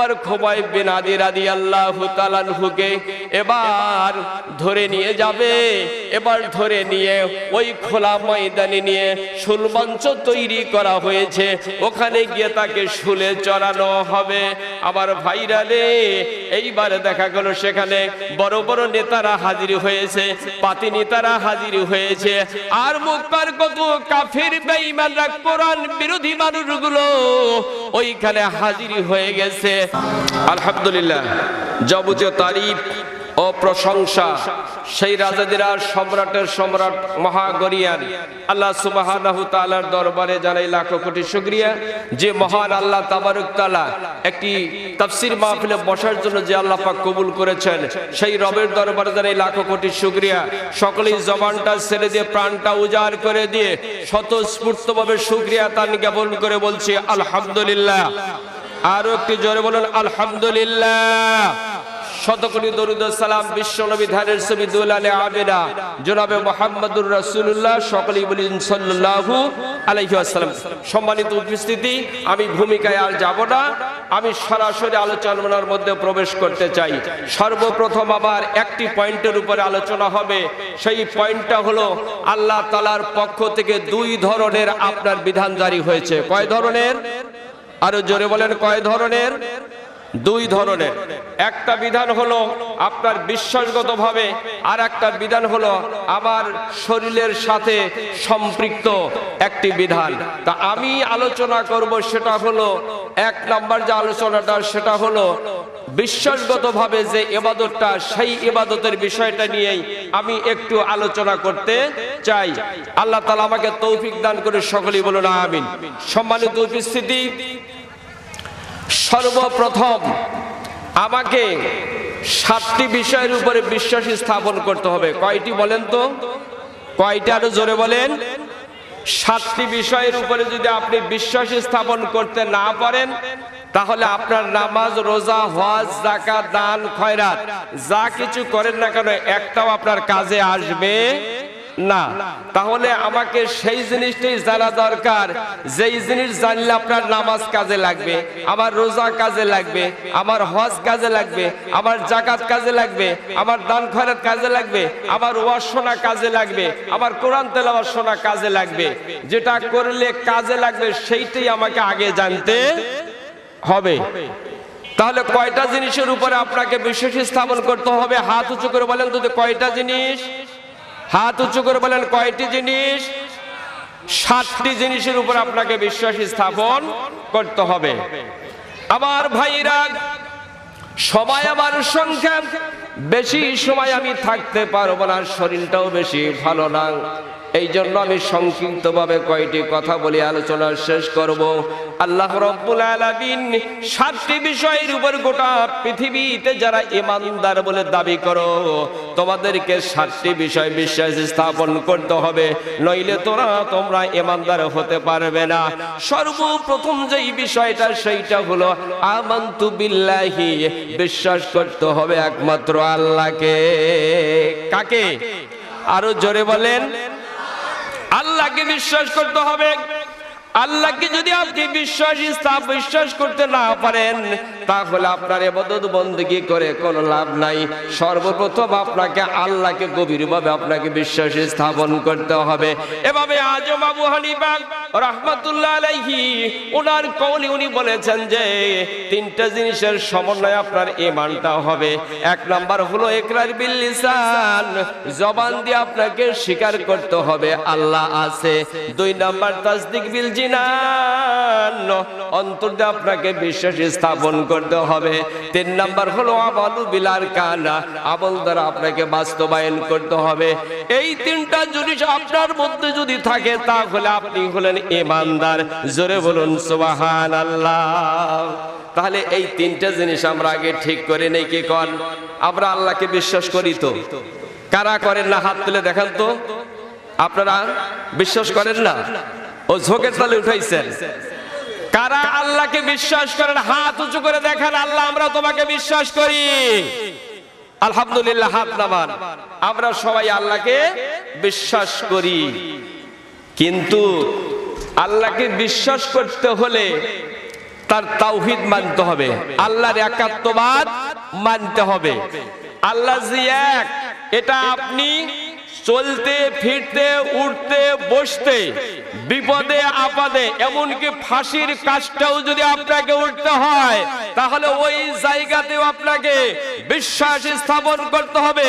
একবার খুবাইব বিন আদি রাদিয়াল্লাহু তাআলা আনহুকে এবার ধরে নিয়ে যাবে। এবার ধরে নিয়ে ওই খোলা ময়দানে নিয়ে শুলমঞ্চ তৈরি করা হয়েছে, ওখানে গিয়ে তাকে শুলে চড়ানো হবে। আবার ভাইরা রে, এইবার দেখা গেল সেখানে বড় বড় নেতারা হাজির হয়েছে, পাতি নেতারা হাজির হয়েছে, আর মুক্তার কত কাফির বেঈমানরা কোরআন বিরোধী মানুষগুলো ওইখানে হাজির হয়ে গেছে। আলহামদুলিল্লাহ, যাবতীয় তারিফ ও প্রশংসা সেই রাজাদের সম্রাটের সম্রাট মহাগরিয়ান আল্লাহ সুবহানাহু তাআলার দরবারে জানাই লাখো কোটি শুকরিয়া, যে মহান আল্লাহ তাবারক তাআলা একটি তাফসীর মাহফিলে বসার জন্য যে আল্লাহ পাক কবুল করেছেন, সেই রবের দরবারে জানাই লাখো কোটি শুকরিয়া। সকলেই জবানটা ছেড়ে দিয়ে প্রাণটা উজাড় করে দিয়ে স্বতঃস্ফূর্তভাবে শুকরিয়া তান জ্ঞাপন করে বলছি আলহামদুলিল্লাহ। আরো একটি জোরে বলুন আলহামদুলিল্লাহ। শতকোটি দরুদ ও সালাম বিশ্ব নবী ধানের ছবি দুলালে আবেদা জনাবে মুহাম্মদুর রাসূলুল্লাহ, সকলেই বলেন সাল্লাল্লাহু আলাইহি ওয়াসাল্লাম। সম্মানিত উপস্থিতি, আমি ভূমিকায় আর যাব না, আমি সরাসরি আলোচনার মধ্যে প্রবেশ করতে চাই। সর্বপ্রথম আবার একটি পয়েন্টের উপরে আলোচনা হবে, সেই পয়েন্টটা হলো আল্লাহ তাআলার পক্ষ থেকে দুই ধরনের আপনার বিধান জারি হয়েছে। কয় ধরনের? আরো জোরে বলেন, কয় ধরনের? দুই ধরনের। একটা বিধান হলো আপনার বিশ্বাসগতভাবে, আর একটা বিধান হলো আমার শরীরের সাথে সম্পৃক্ত একটি বিধান। তা আমি আলোচনা করব সেটা হলো এক নাম্বার যে আলোচনাটা, সেটা হলো বিশ্বাসগতভাবে যে ইবাদতটা, সেই ইবাদতের বিষয়টা নিয়েই আমি একটু আলোচনা করতে চাই। আল্লাহ তাআলা আমাকে তৌফিক দান করে সকলেই বলুন আমিন। সম্মানিত উপস্থিতি, সর্বপ্রথম আমাকে 7টি বিষয়ের উপরে বিশ্বাস স্থাপন করতে হবে। কয়টি বলেন তো? কয়টা? আরো জোরে বলেন। 7টি বিষয়ের উপরে যদি আপনি বিশ্বাস স্থাপন করতে না পারেন, তাহলে আপনার নামাজ, রোজা, হজ, যাকাত, দান, খয়রাত যা কিছু করেন না কেন একটাও আপনার কাজে আসবে না। তাহলে আমাকে সেই জিনিসটাই জানা দরকার, যেই জিনিস জানলে আপনার নামাজ কাজে লাগবে, আমার রোজা কাজে লাগবে, আমার হজ কাজে লাগবে, আমার যাকাত কাজে লাগবে, আমার দান খয়রাত কাজে লাগবে, আমার ওয়াজ শোনা কাজে লাগবে, আমার কোরআন তেলাওয়াত শোনা কাজে লাগবে। যেটা করলে কাজে লাগবে সেইটাই আমাকে আগে জানতে হবে। তাহলে কয়টা জিনিসের উপরে আপনাকে বিশ্বাস স্থাপন করতে হবে? হাত উঁচু করে বলেন তো, কয়টা জিনিস? হাত উঁচু করে বলেন, কয়টি জিনিস? 7টি জিনিসের উপর আপনাকে বিশ্বাস স্থাপন করতে হবে। আমার ভাইরা, সময় আমার সংখ্যা বেশি, সময় আমি থাকতে পারবো না, শরীরটাও বেশি ভালো না, এই জন্য আমি সংক্ষিপ্তভাবে কয়টি কথা বলে আলোচনা শেষ করব। আল্লাহ রাব্বুল আলামিন 7টি বিষয়ের উপর গোটা পৃথিবীতে যারা ঈমানদার বলে দাবি করো, তোমাদেরকে 7টি বিষয় বিশ্বাস স্থাপন করতে হবে, নইলে তোমরা ঈমানদার হতে পারবে না। সর্বপ্রথম যেই বিষয়টা, সেইটা হলো আমানতু বিল্লাহি, বিশ্বাস করতে হবে একমাত্র আল্লাহকে। কাকে? আরো জোরে বলেন, আল্লাহকে বিশ্বাস করতে হবে। আল্লাহকে যদি আপনি বিশ্বাস করতে না পারেন, তাহলে আপনার ইবাদত বندگی করে কোনো লাভ নাই। সর্বপ্রথম আপনাকে আল্লাহকে গভীরভাবে আপনাকে বিশ্বাস স্থাপন করতে হবে। এভাবে আজম আবু হানিফা রাহমাতুল্লাহ আলাইহি ওনার কওলে উনি বলেছেন যে 3টা জিনিসের সমন্বয়ে আপনার ঈমানটা হবে। এক নাম্বার হলো ইকরার বিল লিসান, জবান দিয়ে আপনাকে স্বীকার করতে হবে আল্লাহ আছে। 2 নাম্বার তাসদিক বিল জিনান, অন্তর দিয়ে আপনাকে বিশ্বাস স্থাপন করতে হবে। 3 নাম্বার হলো আমালু বিল আরকান, আমল দ্বারা আপনাকে বাস্তবায়ন করতে হবে। এই 3টা জিনিস আপনার মধ্যে যদি থাকে, তাহলে আপনি হলেন ঈমানদার। জোরে বলুন সুবহানাল্লাহ। তাহলে এই 3টা জিনিস আমরা আগে ঠিক করে নেই। কি কোন? আমরা আল্লাহকে বিশ্বাস করি তো? কারা করেন না? হাত তুলে দেখান তো। আপনারা বিশ্বাস করেন না? ও ঝোঁকের তালে উঠাইছেন। কারা আল্লাহকে বিশ্বাস করেন? হাত উঁচু করে দেখান। আল্লাহ, আমরা তোমাকে বিশ্বাস করি। আলহামদুলিল্লাহ, হাত নামান। আমরা সবাই আল্লাহকে বিশ্বাস করি, কিন্তু আল্লাহকে বিশ্বাস করতে হলে তার তাওহীদ মানতে হবে, আল্লাহর একাত্মবাদ মানতে হবে। আল্লাহ যে এক, এটা আপনি চলতে ফিরতে উঠতে বসতে বিপদে আপদে এমনকি ফাঁসির কাজটাও যদি আপনাকে উঠতে হয় তাহলে ওই জায়গাতেও আপনাকে বিশ্বাস স্থাপন করতে হবে,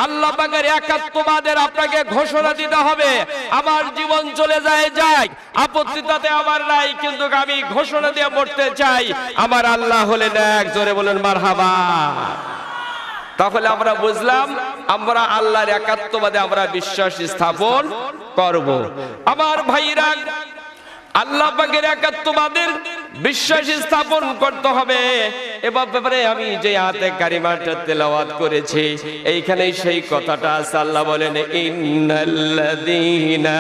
আল্লাহ পাকের একাত্মবাদের আপনাকে ঘোষণা দিতে হবে। আমার জীবন চলে যায় আপত্তি তাতে আমার নাই, কিন্তু আমি ঘোষণা দিয়ে মরতে চাই আমার আল্লাহ হলেন এক। জোরে বলেন মারহাবা। তাহলে আমরা বুঝলাম আমরা আল্লাহর একাত্মবাদে আমরা বিশ্বাস স্থাপন করব। আমার ভাইরা, আল্লাহ পাকের একাত্মবাদের বিশ্বাস স্থাপন করতে হবে। এ ব্যাপারে আমি যে আয়াতে কারিমাটা তেলাওয়াত করেছি এইখানেই সেই কথাটা আছে। আল্লাহ বলেন ইন্নাল্লাযীনা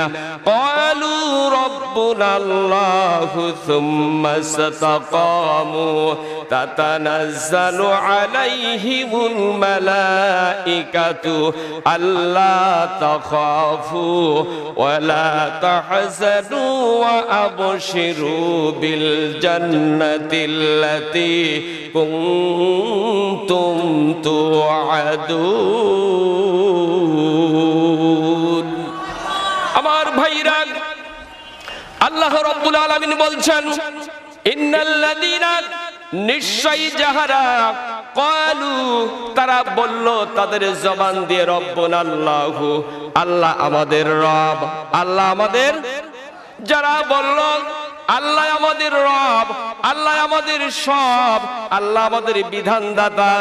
ক্বালু রাব্বুনাল্লাহু সুম্মা ইসতাকামু তাতানাজ্জালু আলাইহিমুল মালাইকাতু আল্লা তাখাফু ওয়া লা তাহজানু ওয়া আবশিরু বিল জান্নাতিল্লাতী কুনতুম তুআদুন। আমার ভাইরা, আল্লাহ রাব্বুল আলামিন বলছেন ইন্নাল্লাযীনা, নিশ্চয়ই যাহারা ক্বালু, তারা বলল তাদের জবান দিয়ে রব্বুনাল্লাহু, আল্লাহ আমাদের রব, আল্লাহ আমাদের, যারা বলল আল্লাহ আমাদের রব, আল্লাহ আমাদের সব, আল্লাহ আমাদের বিধানদাতা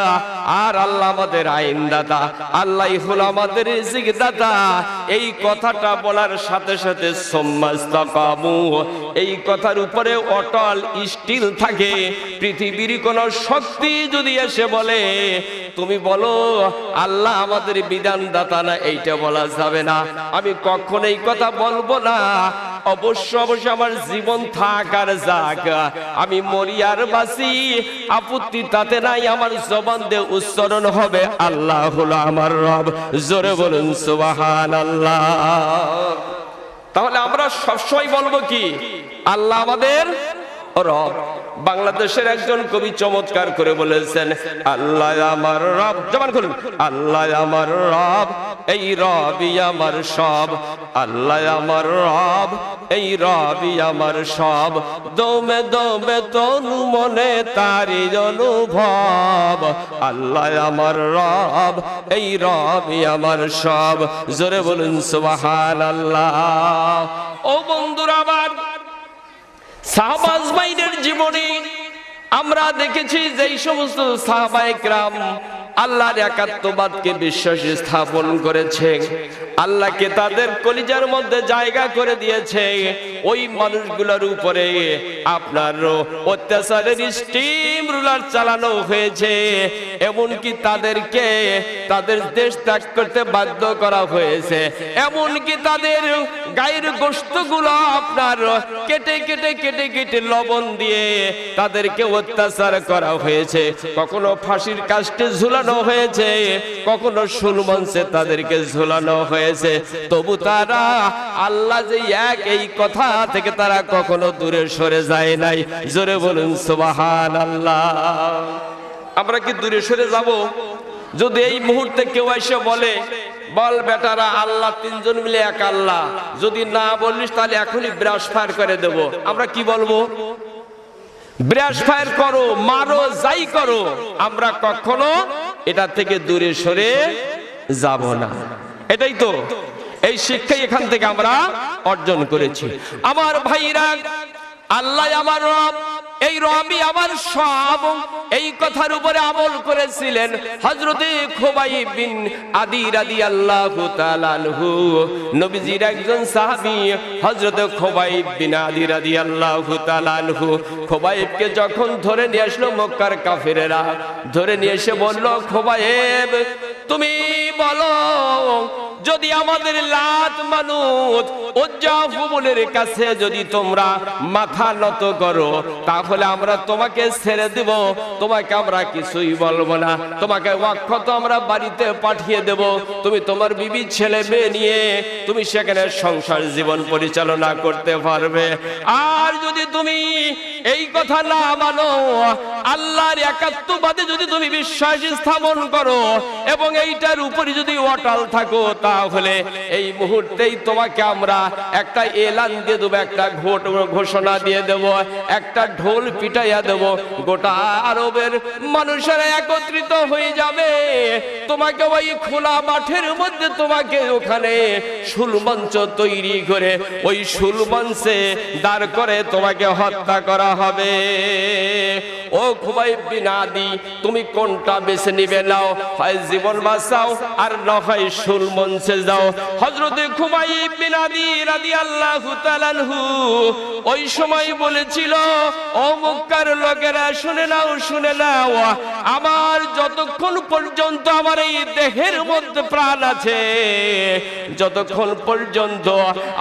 আর আল্লাহ আমাদের আইনদাতা, আল্লাহ হলো আমাদের রিজিক দাতা, এই কথাটা বলার সাথে সাথে সুম্মাস্তাকামু, এই কথার উপরে অটল স্টিল থাকে। পৃথিবীর কোন শক্তি যদি এসে বলে তুমি বলো আল্লাহ আমাদের বিধানদাতা না, এইটা বলা যাবে না, আমি কখনো এই কথা বলবো না। অবশ্য অবশ্য আমার জীবন থাক আর যাক, আমি মরি আর বাঁচি, আপত্তি তাতে নাই, আমার জবান দিয়ে উচ্চারণ হবে আল্লাহ হলো আমার রব। জোরে বলুন সুবহানাল্লাহ। তাহলে আমরা সবসময় বলবো কি আল্লাহ আমাদের রব। বাংলাদেশের একজন কবি চমৎকার করে বলেছেন আল্লাহ আমার রব, জবান খুলুন, আল্লাহ আমার রব, এই রবই আমার সব, আল্লাহ আমার রব, এই রবই আমার সব, দমে দমে তনু মনে তারি অনুভব, আল্লাহ আমার রব, এই রবই আমার সব। জোরে বলুন সুবহানাল্লাহ। ও বন্ধুরা আমার, সাহাবা আজমাইনের জীবনে আমরা দেখেছি যেই সমস্ত সাহাবায়ে কেরাম আল্লাহর একাত্মবাদকে বিশ্বাস স্থাপন করেছে, আল্লাহকে তাদের কলিজার মধ্যে জায়গা করে দিয়েছে, ওই মানুষগুলোর উপরে আপনার অত্যাচারের স্টিম রুলার চালানো হয়েছে, এমনকি তাদেরকে তাদের দেশ ত্যাগ করতে বাধ্য করা হয়েছে, এমনকি তাদের গায়ের গোশতগুলো আপনার কেটে কেটে কেটে কেটে লবণ দিয়ে তাদেরকে অত্যাচার করা হয়েছে, কখনো ফাঁসির কাস্টে ঝুলানো হয়েছে, কখনো সুলমঞ্চে তাদেরকে ঝুলানো হয়েছে, তবু তারা আল্লাহ যে এক এই কথা থেকে তারা কখনো দূরে সরে যায় নাই। জোরে বলুন সুবহানাল্লাহ। আমরা কি দূরে সরে যাব? যদি এই মুহূর্তে কেউ এসে বলে বল বেটারা আল্লাহ তিনজন মিলে এক আল্লাহ, যদি না বলিস তাহলে এখনই ব্রাশ ফায়ার করে দেব, আমরা কি বলবো? ব্রাশ ফায়ার করো, মারো, যাই করো, আমরা কখনো এটা থেকে দূরে সরে যাব না। এটাই তো এই শিক্ষাই এখান থেকে আমরা অর্জন করেছি। আমার ভাইরা, আল্লাহ আমার রব, এই রবই আমার সব, এই কথার উপরে আমল করেছিলেন হযরতে খুবাইব বিন আদি রাদিয়াল্লাহু তাআলা আনহু। নবীজির একজন সাহাবী হযরতে খুবাইব বিন আদি রাদিয়াল্লাহু তাআলা আনহু, খুবাইবকে যখন ধরে নিয়ে আসলো মক্কার কাফেরেরা, ধরে নিয়ে এসে বলল খুবাইব তুমি বলো যদি আমাদের লাত মানুত উজ্জা হুবলের কাছে যদি তোমরা মাথা নত করো, তাহলে আমরা তোমাকে ছেড়ে দিব, তোমাকে আমরা কিছুই বলবো না, তোমাকে অক্ষত আমরা বাড়িতে পাঠিয়ে দেব, তুমি তোমার বিবি ছেলে মেয়ে নিয়ে তুমি সেখানে সংসার জীবন পরিচালনা করতে পারবে। আর যদি তুমি এই কথা না মানো, আল্লাহর একাত্মবাদে যদি তুমি বিশ্বাস স্থাপন করো এবং এইটার উপরে যদি অটল থাকো, তাহলে এই মুহূর্তেই তোমাকে আমরা একটা এলান দিয়ে দেবো, একটা ঘোষণা দিয়ে দেব, একটা ঢোল পিটাইয়া দেব, গোটা আরবের মানুষেরা একত্রিত হয়ে যাবে, তোমাকে ওই খোলা মাঠের মধ্যে তোমাকে ওখানে শুলমঞ্চ তৈরি করে ওই শুলমঞ্চে দাঁড় করে তোমাকে হত্যা করা হবে। ও খুবাইব বিন আদি, তুমি কোনটা বেছে নিবে? নাও, হয় জীবন বাঁচাও আর না হয় শুলমঞ্চে যাও। হযরতে খুবাইব বিন আদি রাদিয়াল্লাহু তাআলা আনহু ওই সময় বলেছিল, ও মক্কার লোকেরা শুনে নাও, শুনে নাও, আমার যতক্ষণ পর্যন্ত আমার এই দেহের মধ্যে প্রাণ আছে, যতক্ষণ পর্যন্ত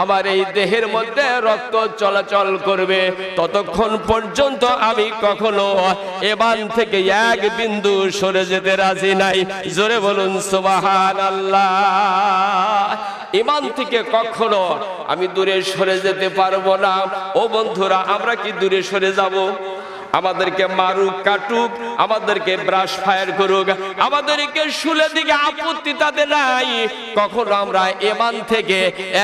আমার এই দেহের মধ্যে রক্ত চলাচল করবে, ততক্ষণ পর্যন্ত আমি কখনো এবান থেকে এক বিন্দু সরে যেতে রাজি নাই। জোরে বলুন সুবহানাল্লাহ। ইমান থেকে কখনো আমি দূরে সরে যেতে পারবো না। ও বন্ধুরা, আমরা কি দূরে সরে যাব? আমাদেরকে মারুক, কাটুক, আমাদেরকে ব্রাশ ফায়ার করুক, আমাদেরকে শুলে দিকে আপত্তি তাদের নাই, কখনো আমরা ইমান থেকে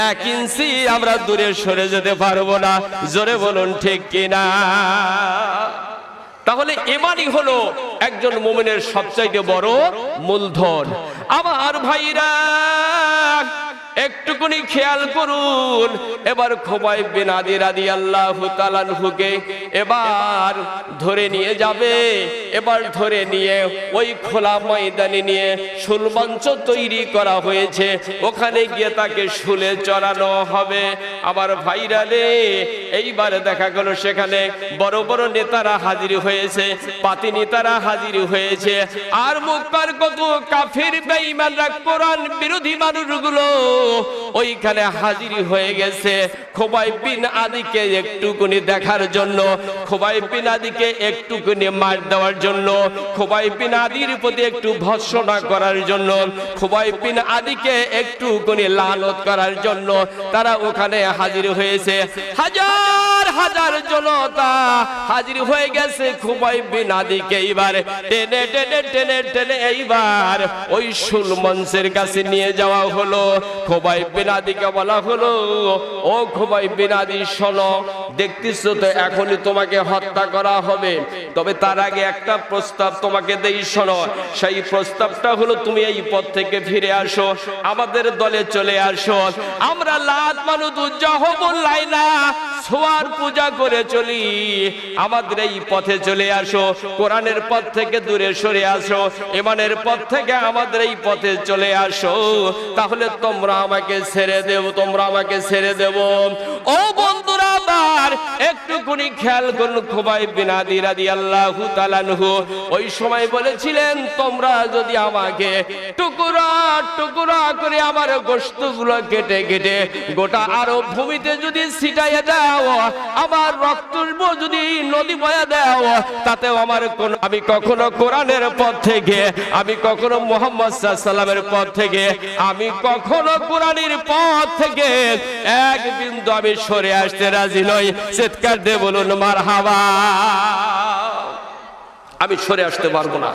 1 ইঞ্চি আমরা দূরে সরে যেতে পারবো না। জোরে বলুন ঠিক কিনা? তাহলে ইমানই হলো একজন মুমিনের সবচাইতে বড় মূলধন। আমার ভাইরা, একটুকুনি খেয়াল করুন। এবার খুবাইব বিন আদি রাদিয়াল্লাহু তাআলা আনহুকে এবার ধরে নিয়ে যাবে। এবার ধরে নিয়ে ওই খোলা ময়দানে নিয়ে শুলমঞ্চ তৈরি করা হয়েছে, ওখানে গিয়ে তাকে শুলে চড়ানো হবে। আমার ভাইরা রে, এইবার দেখা গেল সেখানে বড় বড় নেতারা হাজির হয়েছে, পাতি নেতারা হাজির হয়েছে, আর মক্কার কত কাফির বেঈমানরা, কোরআন বিরোধী মানুষগুলো ওইখানে হাজির হয়ে গেছে খুবাইব বিন আদিকে একটুকুনি দেখার জন্য, খুবাইব বিন আদিকে একটুকুনি মার দেওয়ার জন্য, খুবাইব বিন আদির প্রতি একটু ভর্ৎসনা করার জন্য, খুবাইব বিন আদিকে একটুকুনি লানত করার জন্য তারা ওখানে হাজির হয়েছে। হাজার হাজার জনতা হাজির হয়ে গেছে খুবাইব বিন আদিকে এইবার টেনে টেনে টেনে টেনে এইবার ওই শুলমঞ্চের কাছে নিয়ে যাওয়া হলো। খুবাইব বিন আদিকে বলা হলো, ও খুবাইব বিন আদি শোনো, দেখতেছো তো এখনই তোমাকে হত্যা করা হবে, তবে তার আগে একটা প্রস্তাব তোমাকে দেই, শোনো। সেই প্রস্তাবটা হলো, তুমি এই পথ থেকে ফিরে আসো, আমাদের দলে চলে আসো, আমরা লাত মানুত উজ্জা হুবল লাইলা সোয়ার পূজা করে চলি, আমাদের এই পথে চলে আসো, কোরআনের পথ থেকে দূরে সরে আসো, ইমানের পথ থেকে আমাদের এই পথে চলে আসো, তাহলে তোমরা আমাকে ছেড়ে দেব, তোমরা আমাকে ছেড়ে দেব। ও বন্ধুরা, আবার একটুকুনি খেয়াল করুন, খুবাইব বিন আদি রাদিয়াল্লাহু তাআলা আনহু ওই সময় বলেছিলেন, তোমরা যদি আমাকে টুকরা টুকরা করে আমার গোশতগুলো কেটে কেটে গোটা আরব ভূমিতে যদি ছিটাইয়ে দাও, আমার রক্ত যদি নদী বয়ে দাও, তাতেও আমার কোন, আমি কখনো কোরআনের পথ থেকে, আমি কখনো মুহাম্মদ সাল্লাল্লাহু আলাইহি ওয়াসাল্লামের পথ থেকে, আমি কখনো কোরআনের পথ থেকে এক বিন্দু আমি সরে আসতে রাজি নই। চিৎকার দিয়ে বলুন মারহাবা। আমি সরে আসতে পারবো না,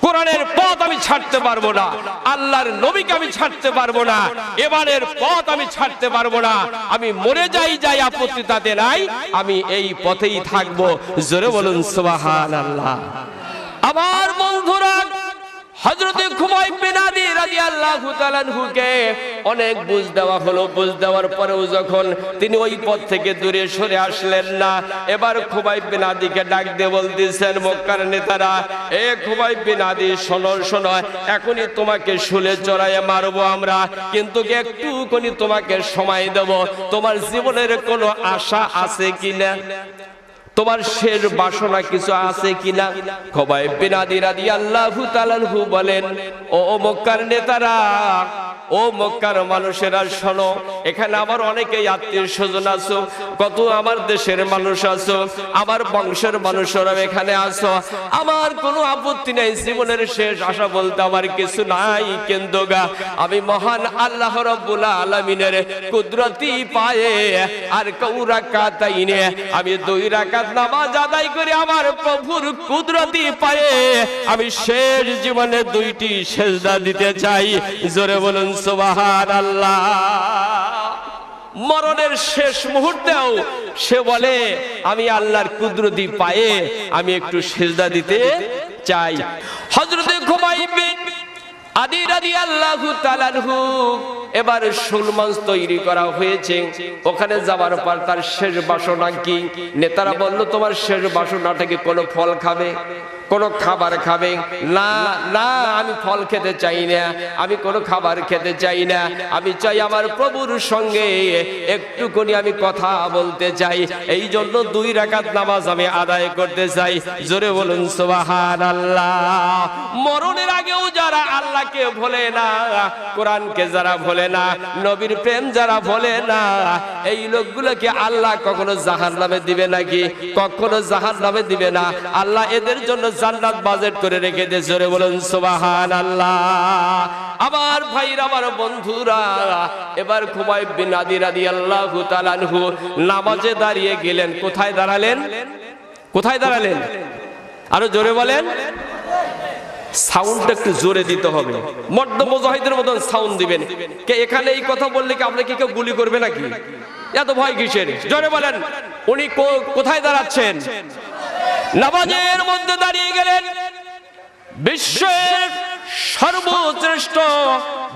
কোরআনের পথ আমি ছাড়তে পারবো না, আল্লাহর নবীকে আমি ছাড়তে পারবো না, ইমানের পথ আমি ছাড়তে পারবো না, আমি মরে যাই আপত্তি তাতে নাই, আমি এই পথেই থাকবো। জোরে বলুন সুবহানাল্লাহ। আমার বন্ধুরা, হযরতে খুবাইব বিন আদি রাদিয়াল্লাহু তাআলা আনহুকে অনেক বুঝ দেওয়া হলো, বুঝ দেওয়ার পরেও যখন তিনি ওই পথ থেকে দূরে সরে আসলেন না, এবার খুবাইব বিন আদিকে ডাক দিয়ে বলতেছেন মক্কার নেতারা, এ খুবাইব বিন আদি শোনো শোনো, এখনই তোমাকে শুলে চড়াইয়া মারবো আমরা, কিন্তু একটুখানি তোমাকে সময় দেব, তোমার জীবনের কোনো আশা আছে কিনা, তোমার শেষ বাসনা কিছু আছে কিনা? খুবাইব বিন আদি রাদিয়াল্লাহু তাআলা আনহু বলেন, ও মক্কার নেতারা, ও মক্কার মানুষেরা শোনো, এখানে আমার অনেকেই আত্মীয় স্বজন আছো, কত আমার দেশের মানুষ আছো, আমার বংশের মানুষেরা এখানে আছো। আমার কোনো আপত্তি নেই, জীবনের শেষ আশা বলতে আমার কিছু নাই, কিন্তু আমি মহান আল্লাহ রাব্বুল আলামিনের কুদরতি পায়ে আর কাউরাকাতাইনে আমি 2 রাকাত নামাজ আদায় করে আমার প্রভুর কুদরতি পায়ে আমি শেষ জীবনে 2টি সেজদা দিতে চাই। জোরে বলুন সুবহানাল্লাহ। মরণের শেষ মুহূর্তেও সে বলে আমি আল্লাহর কুদরতি পায়ে আমি একটু সেজদা দিতে চাই। হযরতে খুবাইব বিন আদি রাদিয়াল্লাহু তাআলা আনহু এবার সুলমঞ্চ তৈরি করা হয়েছে। ওখানে যাওয়ার পর তার শেষ বাসনা কি? নেতারা বলল তোমার শেষ বাসনাটা কি কোনো ফল খাবে, কোনো খাবার খাবে? না না, আমি ফল খেতে চাই না, আমি কোনো খাবার খেতে চাই না, আমি চাই আমার প্রভুর সঙ্গে একটুখানি আমি কথা বলতে চাই, এই জন্য 2 রাকাত নামাজ আমি আদায় করতে চাই। জোরে বলুন সুবহানাল্লাহ। মরণের আগেও যারা আল্লাহকে ভোলে না, কোরআনকে যারা ভোলে না, নবীর প্রেম যারা ভোলে না, এই লোকগুলোকে আল্লাহ কখনো জাহান্নামে দিবে নাকি? কখনো জাহান্নামে দিবে না। আল্লাহ এদের জন্য জান্নাত বাজেট করে রেখে দিয়েছে। জোরে বলুন সুবহানাল্লাহ। আমার ভাইরা, আমার বন্ধুরা, এবার খুবাইব বিন আদি রাদিয়াল্লাহু তাআলা আনহু নামাজে দাঁড়িয়ে গেলেন। কোথায় দাঁড়ালেন? কোথায় দাঁড়ালেন? আরো জোরে বলেন। সাউন্ডটা একটু জোরে দিতে হবে, মর্দ মুজাহিদের মতন সাউন্ড দিবেন। কে এখানে এই কথা বললে কি আপনাকে কেউ গুলি করবে নাকি? এত ভয় কিসের? জোরে বলেন। উনি কোথায় দাঁড়াচ্ছেন? নামাজের মধ্যে দাঁড়িয়ে গেলেন। বিশ্বের সর্বশ্রেষ্ঠ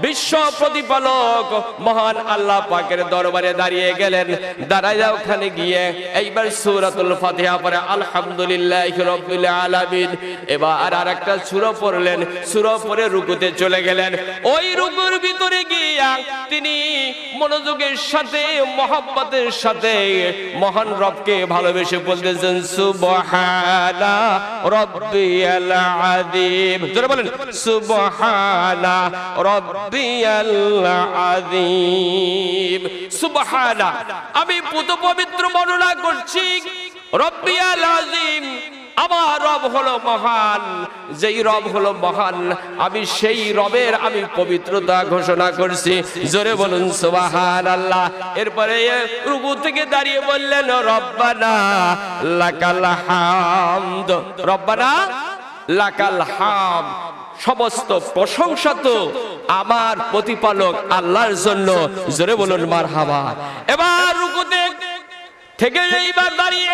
বিশ্ব প্রতিপালক মহান আল্লাহ পাকের দরবারে দাঁড়িয়ে গেলেন। দাঁড়াইয়া ওখানে গিয়ে এইবার সূরাতুল ফাতিহা পড়ে আলহামদুলিল্লাহি রাব্বিল আলামিন। এবার আরেকটা সূরা পড়লেন, সূরা পড়ে রুকুতে চলে গেলেন। ওই রুকুর ভিতরে গিয়া তিনি মনোযোগের সাথে, মহব্বতের সাথে মহান রবকে ভালোবেসে বলতেছেন সুবহানা রাব্বিয়াল আযীম। জোরে বলেন সুবহানা রাব্বিয়াল আযীম। সুবহানা, আমি পুত পবিত্র বর্ণনা করছি। রাব্বিয়াল আযীম, আমার রব হলো মহান। যেই রব হলো মহান, আমি সেই রবের আমি পবিত্রতা ঘোষণা করছি। জোরে বলুন সুবহানাল্লাহ। এরপরে রুকু থেকে দাঁড়িয়ে বললেন রব্বানা লাকাল হামদ। রব্বানা লাকাল হামদ, সমস্ত প্রশংসা তো আমার প্রতিপালক আল্লাহর জন্য। জোরে বলুন মারহাবা। এবার রুকুতে থেকে এইবার দাঁড়িয়ে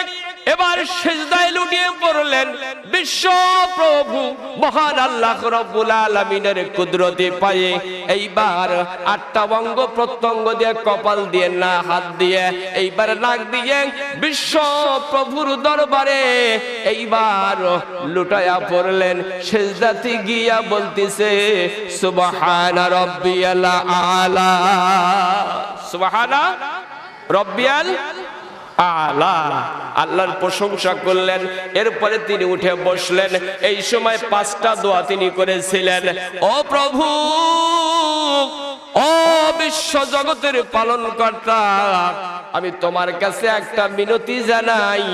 এবার সিজদায় লুটিয়ে পড়লেন। বিশ্ব প্রভু মহান আল্লাহ রাব্বুল আলামিনের কুদরতি পায়ে এইবার 8টা অঙ্গ প্রত্যঙ্গ দিয়ে, কপাল দিয়ে, না হাত দিয়ে, এইবার নাক দিয়ে বিশ্ব প্রভুর দরবারে এইবার লুটায়া পড়লেন। সিজদাতে গিয়া বলতিছে সুবহানা রাব্বিয়াল আলা, সুবহানা রাব্বিয়াল আলা, আল্লাহর প্রশংসা করলেন। এরপরে তিনি উঠে বসলেন। এই সময় 5টা দোয়া তিনি করেছিলেন। ও প্রভু, ও বিশ্ব জগতের পালন কর্তা, আমি তোমার কাছে একটা মিনতি জানাই।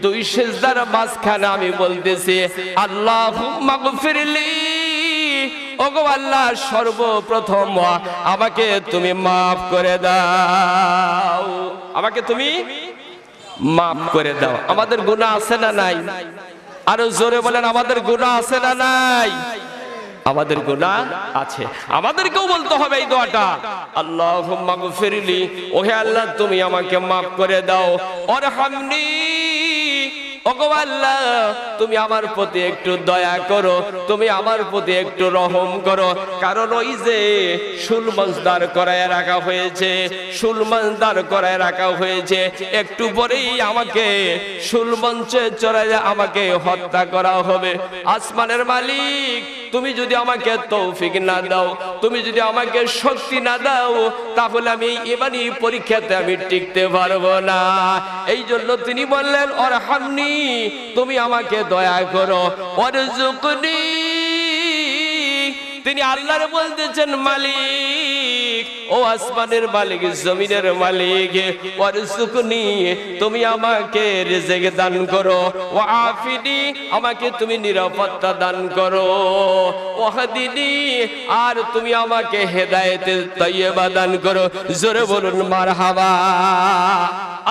2 সিজদার মাঝখানে আমি বলতেছি আল্লাহুম্মা গফিরলি, ওগো আল্লাহ সর্বপ্রথম আমাকে তুমি মাফ করে দাও, আমাকে তুমি মাফ করে দাও। আমাদের গুনাহ আছে না নাই? আরো জোরে বলেন, আমাদের গুনাহ আছে না নাই? আমাদের গুনাহ আছে। আমাদেরকেও বলতে হবে এই দোয়াটা, আল্লাহুম্মা গফিরলি, ওহে আল্লাহ তুমি আমাকে মাফ করে দাও। ওরহামনি, ওগো আল্লাহ তুমি আমার প্রতি একটু দয়া করো, তুমি আমার প্রতি একটু রহম করো। কারণ ওই যে সুলমঞ্চ দাঁড় করায় রাখা হয়েছে, সুলমঞ্চ দাঁড় করায় রাখা হয়েছে, একটু পরেই আমাকে সুলমঞ্চে চড়াইয়া আমাকে হত্যা করা হবে। আসমানের মালিক, তুমি যদি আমাকে তৌফিক না দাও, তুমি যদি আমাকে শক্তি না দাও, তাহলে আমি ইমানি পরীক্ষাতে আমি টিকতে পারবো না। এই জন্য তিনি বললেন তিনি আল্লাহর বলতেছেন মালিক, ও আসমানের মালিক, জমিনের মালিক, ওয়ারযুকনি, তুমি আমাকে রিজিক দান করো, ওয়া আফিনি, আমাকে তুমি নিরাপত্তা দান করো, ওয়াহদিনি, আর তুমি আমাকে হেদায়েতের তাইয়্যিবা দান করো। জোরে বলুন মারহাবা।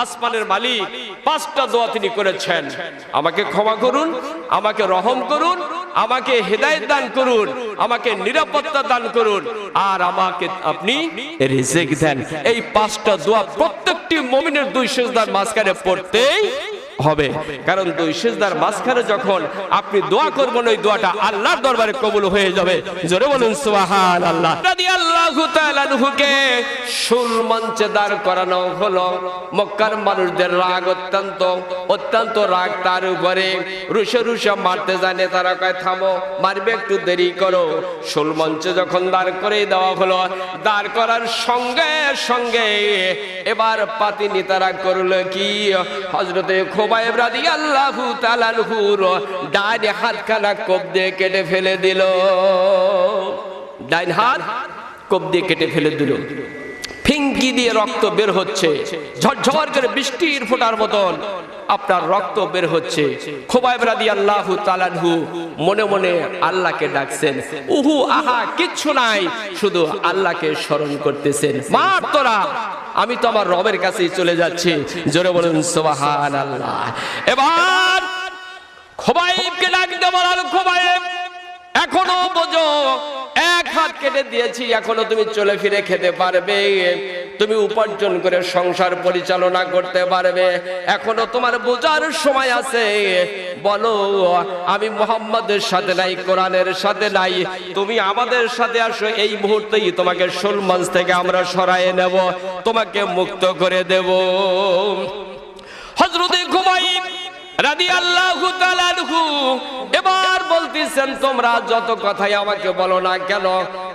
আসমানের মালিক পাঁচটা দোয়া তিনি করেছেন, আমাকে ক্ষমা করুন, আমাকে রহম করুন, আমাকে হেদায়েত দান করুন, আমাকে নিরাপত্তা দান করুন, আর আমাকে আপনি রিজিক দেন। এই পাঁচটা দোয়া প্রত্যেকটি মুমিনের দুই সিজদার মাঝখানে পড়তেই হবে, কারণ দুই সিজদার মাঝখানে যখন আপনি দোয়া করবেন ওই দোয়াটা আল্লাহর দরবারে কবুল হয়ে যাবে। জোরে বলুন সুবহানাল্লাহ। রাদিয়াল্লাহু তাআলা আনহুকে শুল মঞ্চে দাঁড় করানো হলো। মক্কার মানুষদের রাগ অত্যন্ত রাগ তার উপরে, রুষে রুষে মারতে জানে, তারা কয় থামো, মারবে একটু দেরি করো। শুল মঞ্চে যখন দাঁড় করে দেওয়া হলো, দাঁড় করার সঙ্গে সঙ্গে এবার পাতিনি তারা করলো কি, হযরতে খুবাইব রাদিয়াল্লাহু তাআলা আনহুর ডান হাতখানা কোপ দিয়ে কেটে ফেলে দিল। ডান হাত কোপ দিয়ে কেটে ফেলে দিল। ফিঙ্কি দিয়ে রক্ত বের হচ্ছে, ঝরঝর করে বৃষ্টির ফোঁটার মতন আপনার রক্ত বের হচ্ছে। খুবাইব রাদিয়াল্লাহু তাআলা আনহু মনে মনে আল্লাহকে ডাকছেন, উহু আহা কিচ্ছু নাই, শুধু আল্লাহকে স্মরণ করতেছেন। মার তোরা, আমি তো আমার রবের কাছেই চলে যাচ্ছি। জোরে বলুন সুবহানাল্লাহ। এবার খুবাইবকে ডাক দিয়ে বলল, খুবাইব এখনো বোঝো, এক হাত কেটে দিয়েছি, এখনো তুমি চলে ফিরে খেতে পারবে, তুমি উপার্জন করে সংসার পরিচালনা করতে পারবে, এখনো তোমার বোঝার সময় আছে। বলো আমি মুহাম্মাদের সাথে নাই, কোরআনের সাথে নাই, তুমি আমাদের সাথে আসো, এই মুহূর্তেই তোমাকে শুল মঞ্চ থেকে আমরা সরায়ে নেব, তোমাকে মুক্ত করে দেব। হযরতে খুবাইব রাদিয়াল্লাহু তাআলা আনহু এবার বলতেছেন, তোমরা যত কথাই আমাকে বলো না কেন,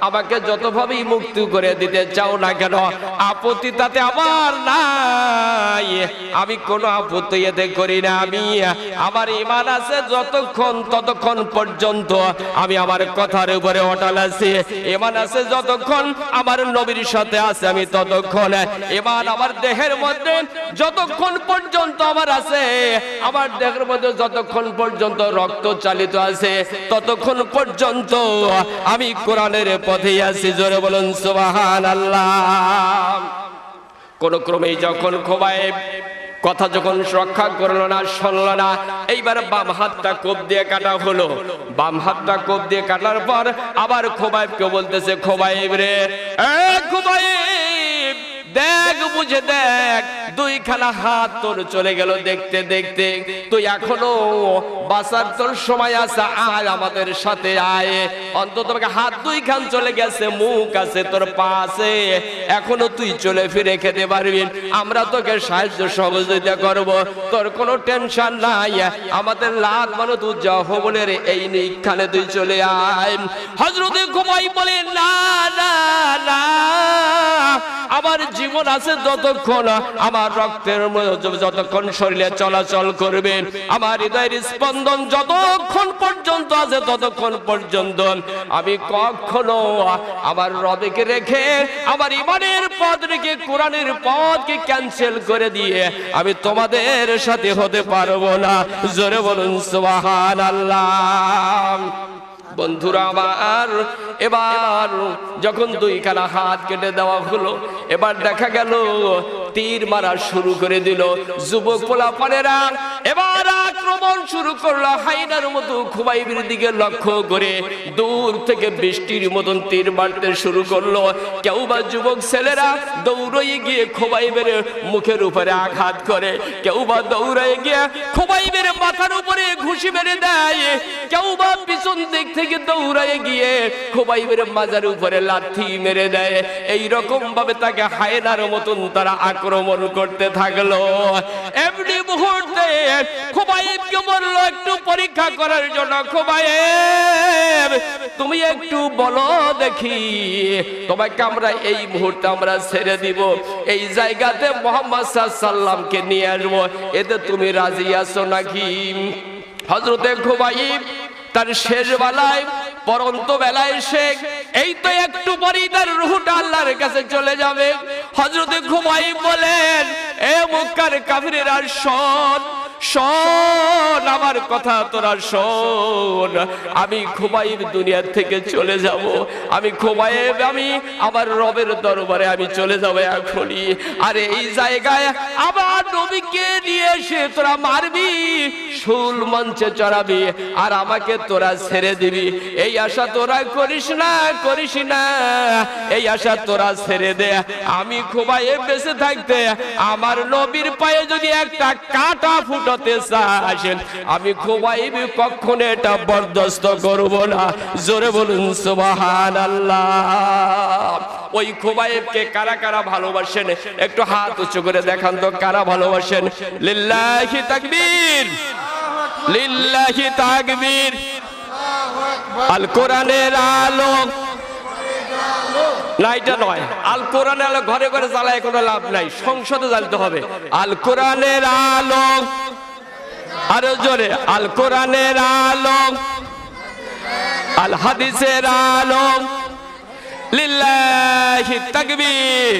আমাকে যতভাবেই মুক্তি করে দিতে চাও না কেন, আপত্তি তাতে আমার নাই, আমি কোনো আপত্তি এতে করি না। আমি আমার ঈমান আছে যতক্ষণ, ততক্ষণ পর্যন্ত আমি আমার কথার উপরে অটল আছি। ঈমান আছে যতক্ষণ আমার নবীর সাথে আছে, আমি ততক্ষণ। ঈমান আমার দেহের মধ্যে যতক্ষণ পর্যন্ত আমার আছে, আমার দেহের মধ্যে যতক্ষণ পর্যন্ত রক্ত চালিত আছে, ততক্ষণ পর্যন্ত আমি কোরআনের পথে আছি। জোরে বলুন সুবহানাল্লাহ। কোন ক্রমেই যখন খুবাইব কথা যখন রক্ষা করলো না, শুনলো না, এইবার বাম হাতটা কোপ দিয়ে কাটা হলো। বাম হাতটা কোপ দিয়ে কাটার পর আবার খুবাইবকে বলতেছে, খুবাইব রে, খুবাইব দেখ, বুঝে দেখ, দুইখানা হাত তোর চলে গেল দেখতে দেখতে, তুই এখনো বাঁচার তোর সময় আছে, আর আমাদের সাথে আয়। অন্তত হাত দুইখান চলে গেছে, মুখ আছে, তোর পা আছে, এখনো তুই চলে ফিরে খেতে পারবি, আমরা তোকে সাহায্য সহযোগিতা করব, তোর কোনো টেনশন নাই, আমাদের লাত মানে তুই জহবলের এই নিখানে তুই চলে আয়। হযরতে খুবাইব বলে, না না না, আমার জীবন আছে যতক্ষণ, আমার রক্তের যতক্ষণ শরীরে চলাচল করবে, আমার হৃদয়ের স্পন্দন যতক্ষণ পর্যন্ত আছে, ততক্ষণ পর্যন্ত আমি কখনো আমার রবকে রেখে, আমার ঈমানের পথ রেখে, কোরআনের পথকে ক্যান্সেল করে দিয়ে আমি তোমাদের সাথে হতে পারবো না। জোরে বলুন সুবহানাল্লাহ। বন্ধুরা আমার, এবার যখন দুইখানা হাত কেটে দেওয়া হলো, এবার দেখা গেল তীর মারা শুরু করে দিল। যুবক পোলাপানেরা এবার আক্রমণ শুরু করলো, হাইনার মতো খুবাইবের দিকে লক্ষ্য করে দূর থেকে বৃষ্টির মতন তীর মারতে শুরু করলো। কেউ বা যুবক ছেলেরা দৌড়ে গিয়ে খুবাইবের মুখের উপরে আঘাত করে, কেউ বা দৌড়ে গিয়ে খুবাইবের মাথার উপরে ঘুষি মেরে দেয়, কেউ বা পিছন দিক থেকে দৌড়ে গিয়ে খুবাইবের মাজার উপরে লাথি মেরে দেয়। এই রকম ভাবে তাকে হায়নার মতন তারা আক্রমণ করতে থাকলো। এমনি মুহূর্তে খুবাইবকে বললো একটু পরীক্ষা করার জন্য, খুবাইব তুমি একটু বলো দেখি, তোমাকে আমরা এই মুহূর্তে আমরা ছেড়ে দিব, এই জায়গাতে মুহাম্মদ সাল্লাল্লাহু আলাইহি ওয়াসাল্লামকে নিয়ে আসবো, এতে তুমি রাজি আছো নাকি? হযরতে খুবাইব তার শেষ বেলায় পরন্ত বেলায় এসে এই তো একটু পরেই তার রূহটা আল্লাহর কাছে চলে যাবে। হযরত খুবাইব বলেন, এ মক্কার কাফিরেরা শোন শোন, আমার কথা তোরা শোন। আমি খুবাইব দুনিয়া থেকে চলে যাব, আমি খুবাইব আমি আমার রবের দরবারে আমি চলে যাব এখনই। আর এই জায়গায় আবার নবীকে নিয়ে এসে তোরা মারবি, শুল মঞ্চে চড়াবি, আর আমাকে তোরা ছেড়ে দিবি। এই আশা তোরা করিস না, করিস না, এই আশা তোরা ছেড়ে দে। আমি খুবাইব বেঁচে থাকতে আমার নবীর পায়ে যদি একটা কাঁটা ফুটাতে চান, আমি খুবাইব কখনো এটা বরদাস্ত করব না। জোরে বলুন সুবহানাল্লাহ। ওই খুবাইবকে কারা কারা ভালোবাসেন একটু হাত উঁচু করে দেখান তো, কারা ভালোবাসেন? লিল্লাহি তাকবীর, লিল্লাহি তাকবীর। আল কোরআনের আলো, না এটা নয়, আল কোরআনের আলো ঘরে ঘরে জ্বালায় কোনো লাভ নাই, সংসদে জ্বালতে হবে। আল কোরআনের আলো, আরো জোরে, আল কোরআনের আলো, আল হাদিসের আলো, লিল্লাহি তাকবীর।